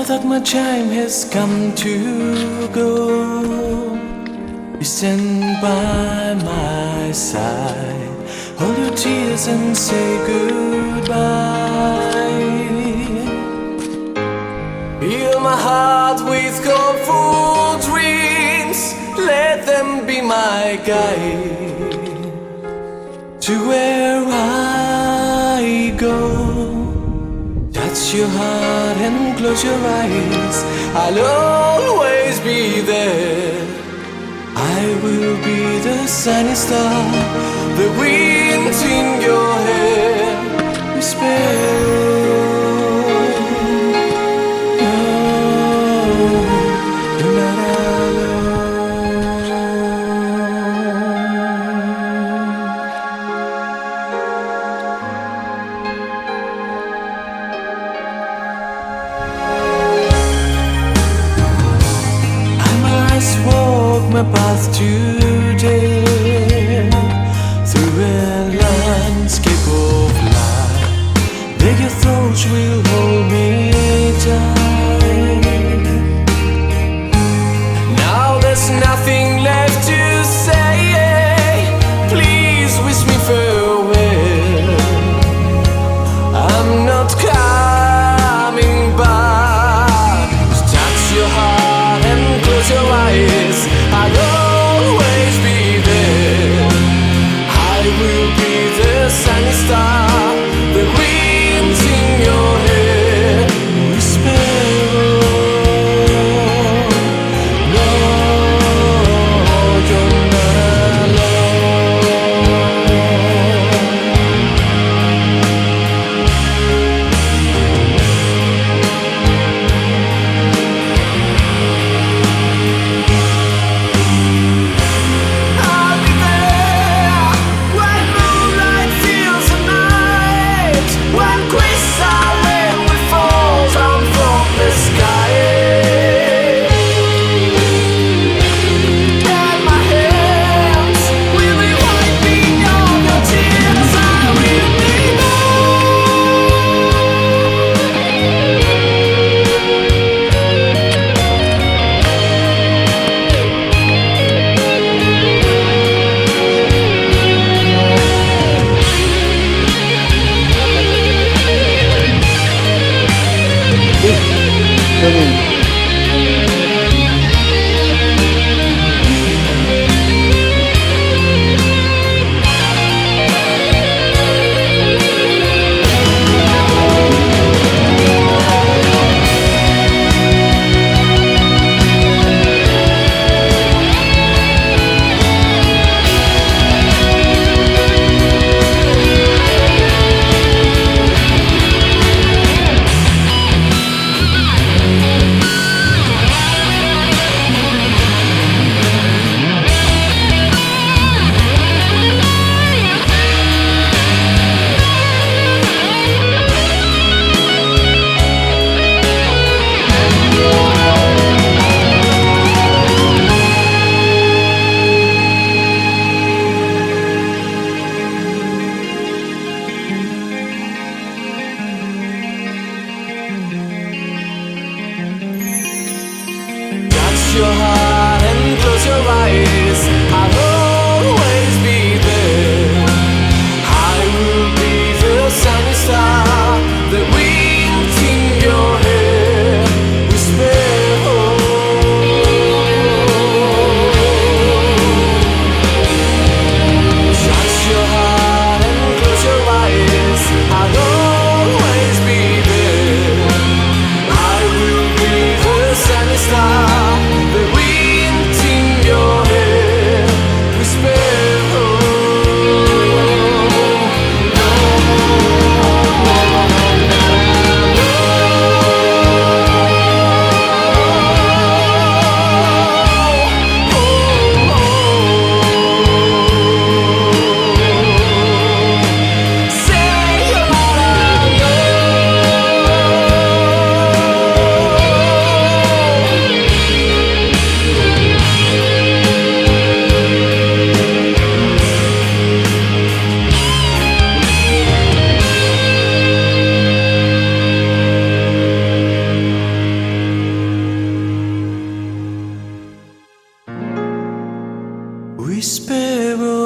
that my time has come to go, you stand by my side, hold your tears and say goodbye. Fill my heart with hopeful dreams, let them be my guide to where I go. Touch your heart and close your eyes, I'll always be there. I will be the sunny star, the wind in your hair. Whisper, my path today through a landscape of light. Beg your thoughts will hold me tight. Now there's nothing left to say. Please wish me farewell. I'm not coming back. Touch your heart and close your eyes, I'll always be there. I will be the sunny star, the winds in your hair. Whisper, no, you're not your heart and close your eyes, I'll always be there. I will be the sunny star, the wind in your hair. Whisper, touch your heart and close your eyes, I'll always be there. I will be the sunny star, the wind sparrow.